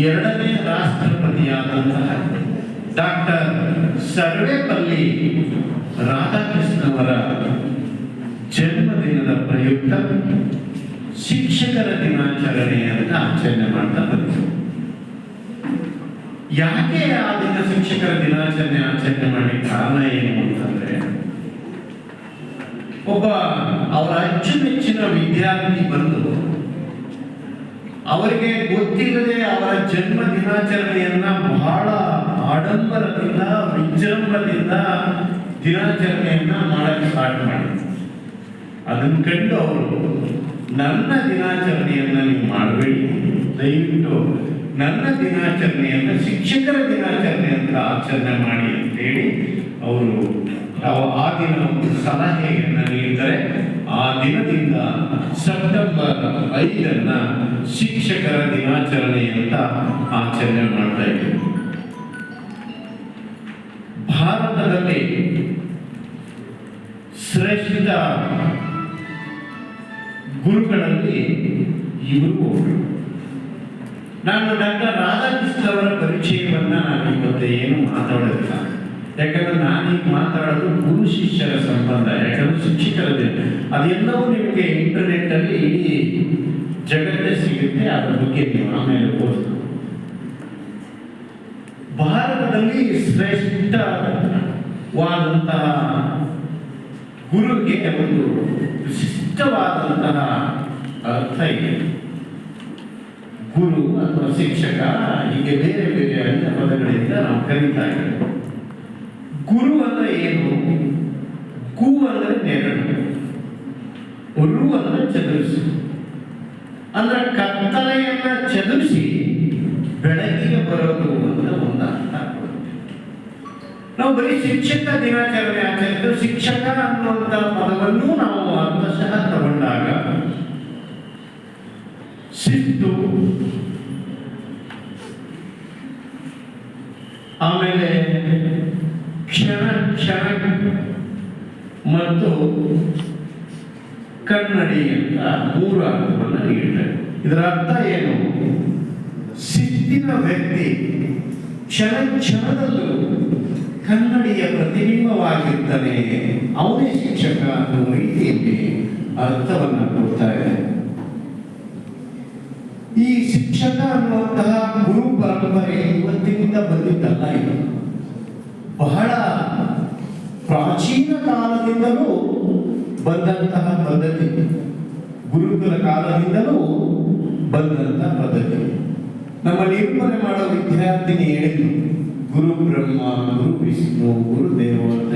ಎರಡನೇ ರಾಷ್ಟ್ರಪತಿಯಾದಂತಹ ಡಾಕ್ಟರ್ ಸರ್ವೇಪಲ್ಲಿ ರಾಧಾಕೃಷ್ಣವರ ಜನ್ಮದಿನದ ಪ್ರಯುಕ್ತ ಶಿಕ್ಷಕರ ದಿನಾಚರಣೆ ಅಂತ ಆಚರಣೆ ಮಾಡ್ತಾ ಬಂತು. ಯಾಕೆ ಆ ದಿನ ಶಿಕ್ಷಕರ ದಿನಾಚರಣೆ ಆಚರಣೆ ಮಾಡಲಿಕ್ಕೆ ಕಾರಣ ಏನು ಅಂತಂದ್ರೆ, ಒಬ್ಬ ಅವರ ಅಚ್ಚುಮೆಚ್ಚಿನ ವಿದ್ಯಾರ್ಥಿ ಬಂದು ಅವರಿಗೆ ಗೊತ್ತಿಲ್ಲದೆ ಅವರ ಜನ್ಮ ದಿನಾಚರಣೆಯನ್ನ ಬಹಳ ಆಡಂಬರದಿಂದ ವಿಜೃಂಭಣೆಯಿಂದ ದಿನಾಚರಣೆಯನ್ನ ಮಾಡಕ್ಕೆ ಸ್ಟಾರ್ಟ್ ಮಾಡಿದ್ರು. ಅದನ್ನು ಕಂಡು ಅವರು, ನನ್ನ ದಿನಾಚರಣೆಯನ್ನ ನೀವು ಮಾಡಬೇಡಿ, ದಯವಿಟ್ಟು ನನ್ನ ದಿನಾಚರಣೆಯನ್ನ ಶಿಕ್ಷಕರ ದಿನಾಚರಣೆ ಅಂತ ಆಚರಣೆ ಮಾಡಿ ಅಂತೇಳಿ ಅವರು ಆ ದಿನ ಒಂದು ಸಲಹೆಯನ್ನ ನೀಡಿದರೆ, ಆ ದಿನದಿಂದ ಸೆಪ್ಟೆಂಬರ್ 5 ಶಿಕ್ಷಕರ ದಿನಾಚರಣೆ ಅಂತ ಆಚರಣೆ ಮಾಡ್ತಾ ಇದ್ದೀವಿ. ಭಾರತದಲ್ಲಿ ಶ್ರೇಷ್ಠ ಗುರುಗಳಲ್ಲಿ ಇವರು ಒಬ್ಬರು. ನಾನು ಡಾಕ್ಟರ್ ರಾಧಾಕೃಷ್ಣ ಅವರ ಪರಿಚಯವನ್ನ ನಾನು ಇವತ್ತು ಏನು ಮಾತಾಡೋದಿಲ್ಲ, ಯಾಕಂದ್ರೆ ನಾನೀಗ ಮಾತಾಡೋದು ಗುರು ಶಿಷ್ಯರ ಸಂಬಂಧ. ಯಾಕಂದ್ರೆ ಶಿಕ್ಷಕರದೇ ಅದೆಲ್ಲವೂ ನಿಮಗೆ ಇಂಟರ್ನೆಟ್ ಅಲ್ಲಿ ಇಡೀ ಜಗತ್ತೇ ಸಿಗುತ್ತೆ, ಅದರ ಬಗ್ಗೆ ನೀವು ಆಮೇಲೆ ಓದ್ಬೋದು. ಭಾರತದಲ್ಲಿ ಶ್ರೇಷ್ಠವಾದಂತಹ ಗುರುಗೆ ಒಂದು ವಿಶಿಷ್ಟವಾದಂತಹ ಅರ್ಥ ಇದೆ. ಗುರು ಅಥವಾ ಶಿಕ್ಷಕ ಹೀಗೆ ಬೇರೆ ಬೇರೆ ಅನ್ಯ ಪದಗಳಿಂದ ನಾವು ಕರೀತಾ ಇದ್ದೇವೆ. ಗುರು ಅಂದ್ರೆ ಏನು? ಕು ಅಂದ್ರೆ ನೆರಳು, ರು ಅಂದ್ರೆ ಚದುರಿಸಿ, ಅಂದ್ರೆ ಕತ್ತಲೆಯನ್ನ ಚದುರಿಸಿ ಬೆಳಕಿಗೆ ಬರೋದು ಅಂತ ಒಂದು ಅರ್ಥ ಕೊಡುತ್ತೆ. ನಾವು ಬರೀ ಶಿಕ್ಷಕ ದಿನಾಚರಣೆ ಆಚರಿಸಿದ್ದು, ಶಿಕ್ಷಕ ಅನ್ನುವಂತ ಪದವನ್ನು ನಾವು ಅರ್ಥಶಃ ತಗೊಂಡಾಗ ಶಿಸ್ತು, ಆಮೇಲೆ ಕ್ಷಣ ಕ್ಷಣ ಮತ್ತು ಕನ್ನಡಿ ಅಂತ 3 ಅರ್ಥವನ್ನು ನೀಡಿದ್ದಾರೆ. ಇದರ ಅರ್ಥ ಏನು? ಶಿಸ್ತಿನ ವ್ಯಕ್ತಿ ಕ್ಷಣ ಕ್ಷಣದಲ್ಲೂ ಕನ್ನಡಿಯ ಪ್ರತಿಬಿಂಬವಾಗಿರ್ತಾನೆ, ಅವನೇ ಶಿಕ್ಷಕ ಅನ್ನುವ ರೀತಿಯಲ್ಲಿ ಅರ್ಥವನ್ನ ಕೊಡ್ತಾ ಇದೆ. ಈ ಶಿಕ್ಷಕ ಅನ್ನುವಂತಹ ಗುರು ಪರಂಪರೆ ಇವತ್ತಿನಿಂದ ಬಂದಿದ್ದಲ್ಲ, ಇದು ಬಹಳ ಪ್ರಾಚೀನ ಕಾಲದಿಂದಲೂ ಬಂದಂತಹ ಪದ್ಧತಿ, ಗುರುಕುಲ ಕಾಲದಿಂದಲೂ ಬಂದಂತಹ ಪದ್ಧತಿ. ನಮ್ಮ ನಿರೂಪಣೆ ಮಾಡೋ ವಿದ್ಯಾರ್ಥಿನಿ ಹೇಳಿದ್ರು, ಗುರು ಬ್ರಹ್ಮ, ಗುರು ವಿಷ್ಣು, ಗುರುದೇವ ಅಂತ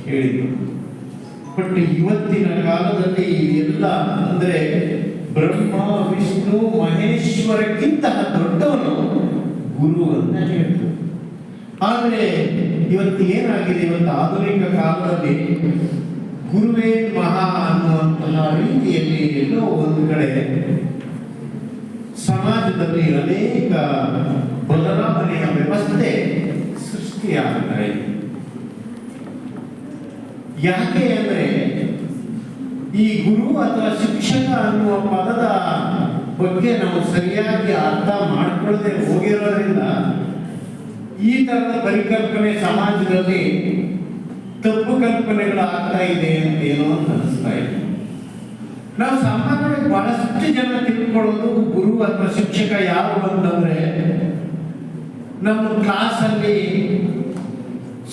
ಹೇಳಿದ್ರು. ಬಟ್ ಇವತ್ತಿನ ಕಾಲದಲ್ಲಿ ಎಲ್ಲ ಅಂದ್ರೆ ಬ್ರಹ್ಮ ವಿಷ್ಣು ಮಹೇಶ್ವರಕ್ಕಿಂತ ದೊಡ್ಡವನು ಗುರು ಅಂತ ಹೇಳ್ತಾರೆ. ಆದರೆ ಇವತ್ತು ಏನಾಗಿದೆ, ಇವತ್ತು ಆಧುನಿಕ ಕಾಲದಲ್ಲಿ ಗುರುವೇ ಮಹಾ ಅನ್ನುವಂತಹ ರೀತಿಯಲ್ಲಿ ಎಲ್ಲೋ ಒಂದು ಕಡೆ ಸಮಾಜದಲ್ಲಿ ಅನೇಕ ಬದಲಾವಣೆಯ ವ್ಯವಸ್ಥೆ ಸೃಷ್ಟಿಯಾಗ್ತಾ ಇದೆ. ಯಾಕೆ ಅಂದ್ರೆ ಈ ಗುರು ಅಥವಾ ಶಿಕ್ಷಕ ಅನ್ನುವ ಪದದ ಬಗ್ಗೆ ನಾವು ಸರಿಯಾಗಿ ಅರ್ಥ ಮಾಡಿಕೊಳ್ಳದೆ ಹೋಗಿರೋದ್ರಿಂದ ಈ ತರದ ಪರಿಕಲ್ಪನೆ ಸಮಾಜದಲ್ಲಿ ತಪ್ಪು ಕಲ್ಪನೆಗಳು ಆಗ್ತಾ ಇದೆ ಅಂತ ಏನೋ ಅಂತ ಅನಿಸ್ತಾ ಇದೆ. ನಾವು ಸಾಮಾನ್ಯವಾಗಿ ಬಹಳಷ್ಟು ಜನ ತಿಳ್ಕೊಳ್ಳೋದು ಗುರು ಅಥವಾ ಶಿಕ್ಷಕ ಯಾರು ಅಂತಂದ್ರೆ, ನಮ್ಮ ಕ್ಲಾಸ್ ಅಲ್ಲಿ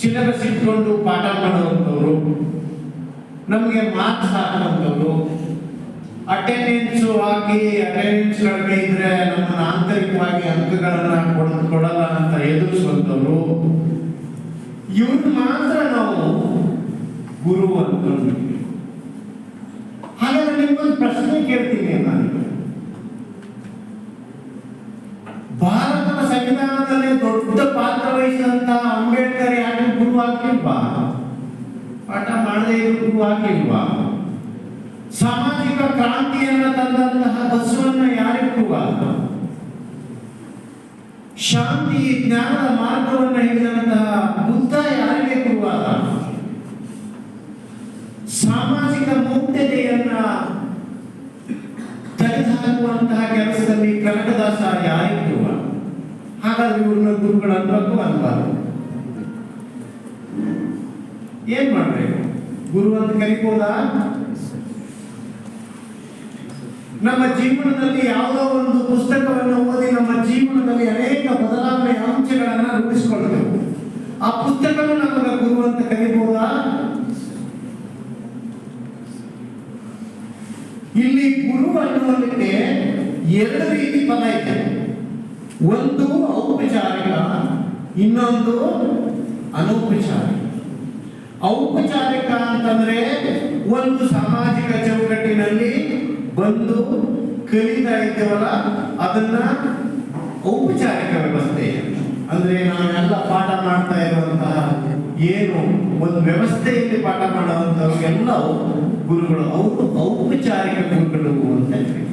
ಸಿಲೆಬಸ್ ಇಟ್ಕೊಂಡು ಪಾಠ ಮಾಡುವಂಥವ್ರು, ನಮಗೆ ಮಾರ್ಕ್ಸ್ ಹಾಕುವಂಥವ್ರು, ಅಟೆಂಡೆನ್ಸ್ ಹಾಕಿ ಅಟೆಂಡೆನ್ಸ್ ಕಡಿಮೆ ಇದ್ರೆ ನಮ್ಮನ್ನು ಆಂತರಿಕವಾಗಿ ಅಂಕಗಳನ್ನ ಕೊಡಲ್ಲ ಅಂತ ಎದುರಿಸುವಂಥವ್ರು, ಇವ್ರು ಮಾತ್ರ ನಾವು ಗುರು ಅಂತ. ಹಾಗಾದ್ರೆ ನಿಮ್ಗೊಂದು ಪ್ರಶ್ನೆ ಕೇಳ್ತೀನಿ ನಾನು, ಭಾರತದ ಸಂವಿಧಾನದಲ್ಲಿ ದೊಡ್ಡ ಪಾತ್ರ ವಹಿಸಿದಂತಹ ಅಂಬೇಡ್ಕರ್ ಯಾಕೆ ಗುರು ಆಗ್ಲಿಲ್ವಾ? ಪಾಠ ಮಾಡದೇ ಇರೋ ಗುರು ಆಗ್ಲಿಲ್ವಾ? ಸಾಮಾಜಿಕ ಕ್ರಾಂತಿಯನ್ನ ತಂದಂತಹ ಬಸವಣ್ಣ ಯಾರಿಗೆ ಗುರು? ಶಾಂತಿ ಜ್ಞಾನದ ಮಾರ್ಗವನ್ನು ಹಿಡಿದಂತಹ ಬುದ್ಧ ಯಾರಿಗೆ ಗುರುವಾದ? ಸಾಮಾಜಿಕ ಮುಕ್ತತೆಯನ್ನ ತೆಗೆದುಹಾಕುವಂತಹ ಕೆಲಸದಲ್ಲಿ ಕನಕದಾಸ ಯಾರಿಗೂ ಹಾಗಾದ್ರೆ ಇವ್ರನ್ನ ಗುರುಗಳು ಅನ್ಬೇಕು ಅನ್ಬಾರ್ದು. ಏನ್ ಮಾಡ್ಬೇಕು? ಗುರು ಅಂತ ಕರಿಬೋದಾ? ನಮ್ಮ ಜೀವನದಲ್ಲಿ ಯಾವುದೋ ಒಂದು ಪುಸ್ತಕವನ್ನು ಓದಿ ನಮ್ಮ ಜೀವನದಲ್ಲಿ ಅನೇಕ ಬದಲಾವಣೆ ಅಂಶಗಳನ್ನ ರೂಪಿಸಿಕೊಳ್ಬೇಕು. ಆ ಪುಸ್ತಕವನ್ನು ನಮಗೆ ಗುರು ಅಂತ ಕರಿಬೋದಾ? ಇಲ್ಲಿ ಗುರು ಅನ್ನುವುದಕ್ಕೆ ಎರಡು ರೀತಿ ಪದ ಇದೆ. ಒಂದು ಔಪಚಾರಿಕ, ಇನ್ನೊಂದು ಅನೌಪಚಾರಿಕ. ಔಪಚಾರಿಕ ಅಂತಂದ್ರೆ ಒಂದು ಸಾಮಾಜಿಕ ಚೌಕಟ್ಟಿನಲ್ಲಿ ಬಂದು ಕಲಿತಾ ಇದ್ದೇವಲ್ಲ, ಅದನ್ನ ಔಪಚಾರಿಕ ವ್ಯವಸ್ಥೆ ಅಂದ್ರೆ ನಾವೆಲ್ಲ ಪಾಠ ಮಾಡ್ತಾ ಇರುವಂತಹ ಏನು ಒಂದು ವ್ಯವಸ್ಥೆಯಲ್ಲಿ ಪಾಠ ಮಾಡುವಂತವ್ರಿಗೆಲ್ಲ ಗುರುಗಳು, ಅವರು ಔಪಚಾರಿಕ ಗುರುಗಳು ಅಂತ ಹೇಳ್ತೀವಿ.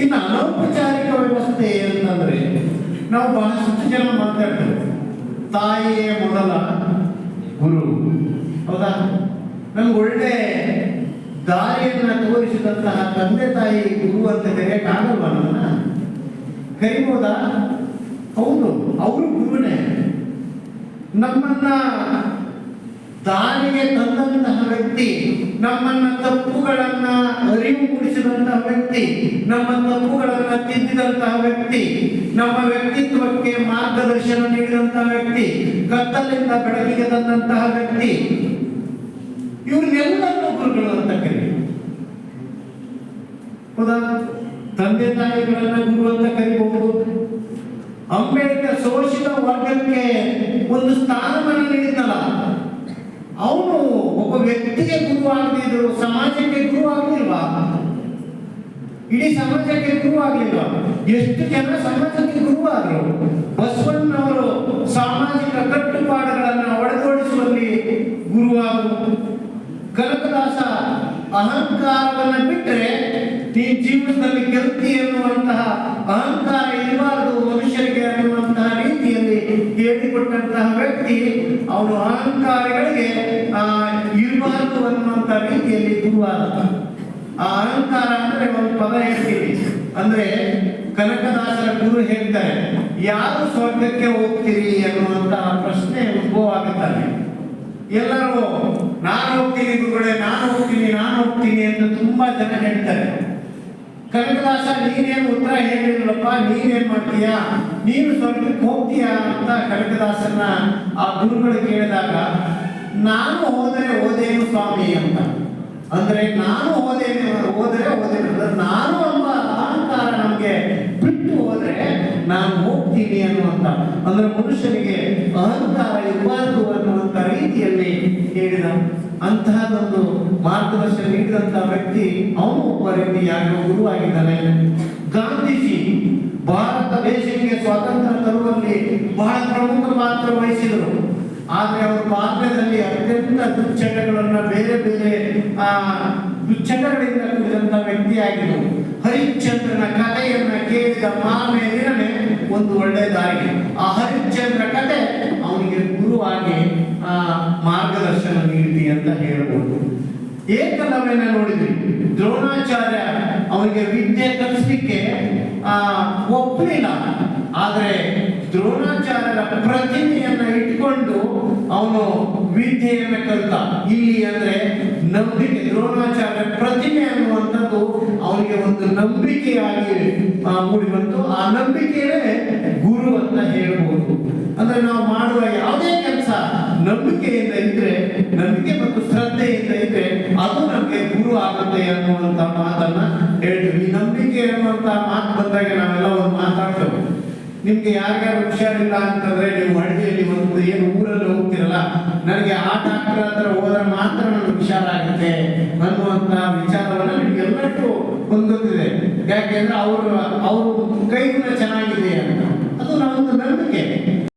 ಇನ್ನು ಅನೌಪಚಾರಿಕ ವ್ಯವಸ್ಥೆ ಅಂತಂದ್ರೆ ನಾವು ಬಹಳಷ್ಟು ಜನ ಮಾತಾಡ್ತೇವೆ, ತಾಯಿಯೇ ಮೊದಲ ಗುರು. ಹೌದಾ? ನಮ್ಗೆ ಒಳ್ಳೆ ದಾರಿಯನ್ನ ತೋರಿಸಿದಂತಹ ತಂದೆ ತಾಯಿ ಗುರು ಅಂತ ಕರೆಯಕ್ಕಾಗಲ್ವ? ನಮ್ಮನ್ನ ಕರಿಬೋದಾ? ಹೌದು, ಅವರು ಗುರುನೇ. ನಮ್ಮನ್ನ ದಾರಿಗೆ ತಂದಂತಹ ವ್ಯಕ್ತಿ, ನಮ್ಮನ್ನ ತಪ್ಪುಗಳನ್ನ ಅರಿವು ಮೂಡಿಸಿದಂತಹ ವ್ಯಕ್ತಿ, ನಮ್ಮ ತಪ್ಪುಗಳನ್ನ ತಿದ್ದಿದಂತಹ ವ್ಯಕ್ತಿ, ನಮ್ಮ ವ್ಯಕ್ತಿತ್ವಕ್ಕೆ ಮಾರ್ಗದರ್ಶನ ನೀಡಿದಂತಹ ವ್ಯಕ್ತಿ, ಕತ್ತಲಿಂದ ಬೆಳಕಿಗೆ ತಂದಂತಹ ವ್ಯಕ್ತಿ, ಇವ್ರನ್ನೆಲ್ಲರನ್ನೂ ಗುರುಗಳು ಅಂತ ಕರೀತಾರೆ. ಹೌದಾ? ತಂದೆ ತಾಯಿಗಳನ್ನ ಗುರು ಅಂತ ಕರಿಬಹುದು. ಅಂಬೇಡ್ಕರ್ ಶೋಷಿತ ವರ್ಗಕ್ಕೆ ಒಂದು ಸ್ಥಾನಮಾನ ನೀಡಿದ್ದಲ್ಲ, ಅವನು ಒಬ್ಬ ವ್ಯಕ್ತಿಗೆ ಗುರು ಆಗದಿದ್ರು ಸಮಾಜಕ್ಕೆ ಗುರು ಆಗಲಿಲ್ವಾ? ಇಡೀ ಸಮಾಜಕ್ಕೆ ಗುರು ಆಗಲಿಲ್ವಾ? ಎಷ್ಟು ಜನ ಸಮಾಜಕ್ಕೆ ಗುರು ಆದರು? ಬಸವಣ್ಣನವರು ಸಾಮಾಜಿಕ ಕಟ್ಟುಪಾಡುಗಳನ್ನು ಒಡೆದೋಡಿಸುವಲ್ಲಿ ಗುರುವಾದರು. ಕನಕದಾಸ ಅಹಂಕಾರವನ್ನು ಬಿಟ್ಟರೆ ಈ ಜೀವನದಲ್ಲಿ ಗೆಲ್ತಿ ಎನ್ನುವಂತಹ ಅಹಂಕಾರ ಇರಬಾರದು ಮನುಷ್ಯರಿಗೆ ಅನ್ನುವಂತಹ ರೀತಿಯಲ್ಲಿ ಹೇಳಿಕೊಟ್ಟಂತಹ ವ್ಯಕ್ತಿ, ಅವನು ಅಹಂಕಾರಿಗಳಿಗೆ ಇರಬಾರದು ಅನ್ನುವಂತಹ ರೀತಿಯಲ್ಲಿ ಗುರುವಾದ. ಆ ಅಹಂಕಾರ ಅಂದ್ರೆ ಒಂದು ಪದ ಹೇಳ್ತೀವಿ, ಅಂದ್ರೆ ಕನಕದಾಸರ ಗುರು ಹೇಳ್ತಾರೆ, ಯಾರು ಸ್ವರ್ಗಕ್ಕೆ ಹೋಗ್ತೀರಿ ಅನ್ನುವಂತಹ ಪ್ರಶ್ನೆ ಉದ್ಭವ ಆಗುತ್ತಾನೆ. ಎಲ್ಲರೂ ನಾನು ಹೋಗ್ತೀನಿ ಗುರುಗಳೇ, ನಾನು ಹೋಗ್ತೀನಿ ಅಂತ ತುಂಬಾ ಜನ ಹೇಳ್ತಾರೆ. ಕನಕದಾಸ ನೀನೇನು ಉತ್ತರ ಹೇಳಿಲ್ಲಪ್ಪ, ನೀನೇನ್ ಮಾಡ್ತೀಯಾ, ನೀನು ಸ್ವರ್ಗಕ್ಕೆ ಹೋಗ್ತೀಯಾ ಅಂತ ಕನಕದಾಸನ ಆ ಗುರುಗಳು ಕೇಳಿದಾಗ, ನಾನು ಹೋದೇನು ಸ್ವಾಮಿ ಅಂತ. ಅಂದ್ರೆ ನಾನು ಹೋದ್ರೆ ನಾನು ಎಂಬ ಅಹಂಕಾರ ನಮ್ಗೆ ಬಿಟ್ಟು ಹೋದ್ರೆ ನಾನು ಹೋಗ್ತೀನಿ ಅನ್ನುವಂತ, ಅಂದ್ರೆ ಮನುಷ್ಯನಿಗೆ ಅಹಂಕಾರ ಇರಬಾರದು ಅನ್ನುವಂತ ರೀತಿಯಲ್ಲಿ ಹೇಳಿದ ಅಂತಹದೊಂದು ಮಾರ್ಗದರ್ಶನ ನೀಡಿದಂತಹ ವ್ಯಕ್ತಿ, ಅವನು ಒಬ್ಬ ರೀತಿ ಯಾರೋ ಗುರುವಾಗಿದ್ದಾನೆ. ಗಾಂಧೀಜಿ ಭಾರತ ದೇಶಕ್ಕೆ ಸ್ವಾತಂತ್ರ್ಯ ತರುವಲ್ಲಿ ಬಹಳ ಪ್ರಮುಖ ಪಾತ್ರ ವಹಿಸಿದರು. ಆದ್ರೆ ಅವರು ಬಾಲ್ಯದಲ್ಲಿ ಅತ್ಯಂತ ದುಶ್ಚಟಗಳನ್ನ ಬೇರೆ ದುಶ್ಚಟಗಳಿಂದ ಕೂಡಿದಂತಹ ವ್ಯಕ್ತಿಯಾಗಿದ್ದರು. ಹರಿಶ್ಚಂದ್ರನ ಕಥೆಯನ್ನ ಕೇಳಿದ ಮಾರನೇ ದಿನವೇ ಒಂದು ಒಳ್ಳೆ ದಾರಿ. ಆ ಹರಿಶ್ಚಂದ್ರ ಕಥೆ ಅವನಿಗೆ ಗುರುವಾಗಿ ಮಾರ್ಗದರ್ಶನ ನೀಡಿದೆ ಅಂತ ಹೇಳ್ಬೋದು. ಏಕಲವ್ಯನ ನೋಡಿದ್ವಿ, ದ್ರೋಣಾಚಾರ್ಯ ಅವನಿಗೆ ವಿದ್ಯೆ ಕಲಿಸಲಿಕ್ಕೆ ಒಪ್ಪಲಿಲ್ಲ. ಆದ್ರೆ ದ್ರೋಣಾಚಾರ್ಯರ ಪ್ರತಿಮೆಯನ್ನ ಇಟ್ಕೊಂಡು ಅವನು ವಿದ್ಯೆಯನ್ನು ಕಲಿತ. ಇಲ್ಲಿ ಅಂದ್ರೆ ನಂಬಿಕೆ, ದ್ರೋಣಾಚಾರ್ಯ ಪ್ರತಿಮೆ ಅನ್ನುವಂಥದ್ದು ಅವನಿಗೆ ಒಂದು ನಂಬಿಕೆಯಾಗಿ ಮೂಡಿ ಬಂತು. ಆ ನಂಬಿಕೆಯೇ ಗುರು ಅಂತ ಹೇಳ್ಬೋದು. ಅಂದ್ರೆ ನಾವು ಮಾಡುವ ಯಾವುದೇ ಕೆಲಸ ನಂಬಿಕೆಯಿಂದ ಇದ್ರೆ, ನಂಬಿಕೆ ಮತ್ತು ಶ್ರದ್ಧೆಯಿಂದ ಇದ್ರೆ ಅದು ನಮಗೆ ಗುರು ಆಗುತ್ತೆ ಅನ್ನುವಂತ ಮಾತನ್ನ ಹೇಳ್ತೀವಿ. ಈ ನಂಬಿಕೆ ಅನ್ನುವಂತ ಮಾತು ಬಂದಾಗ ನಾವೆಲ್ಲ ಒಂದು ಮಾತಾಡ್ತೇವೆ. ನಿಮ್ಗೆ ಯಾರ್ಯಾರು ಹುಷಾರಿಲ್ಲ ಅಂತಂದ್ರೆ ನೀವು ಹಳ್ಳಿಯಲ್ಲಿ ಒಂದು ಏನು ಊರಲ್ಲಿ ಹೋಗ್ತಿರಲ್ಲ, ನನಗೆ ಆ ಡಾಕ್ಟರ್ ಹತ್ರ ಹೋದ್ರೆ ಮಾತ್ರ ನನಗೆ ಹುಷಾರಾಗುತ್ತೆ ಅನ್ನುವಂತ ವಿಚಾರವನ್ನ ನಿಮ್ಗೆ ಎಲ್ಲರೂ ಹೊಂದುತ್ತಿದೆ. ಯಾಕೆಂದ್ರೆ ಅವ್ರ ಕೈಗುಣ ಚೆನ್ನಾಗಿದೆ ಅಂತ. ಅದು ನಾವೊಂದು ನಂಬಿಕೆ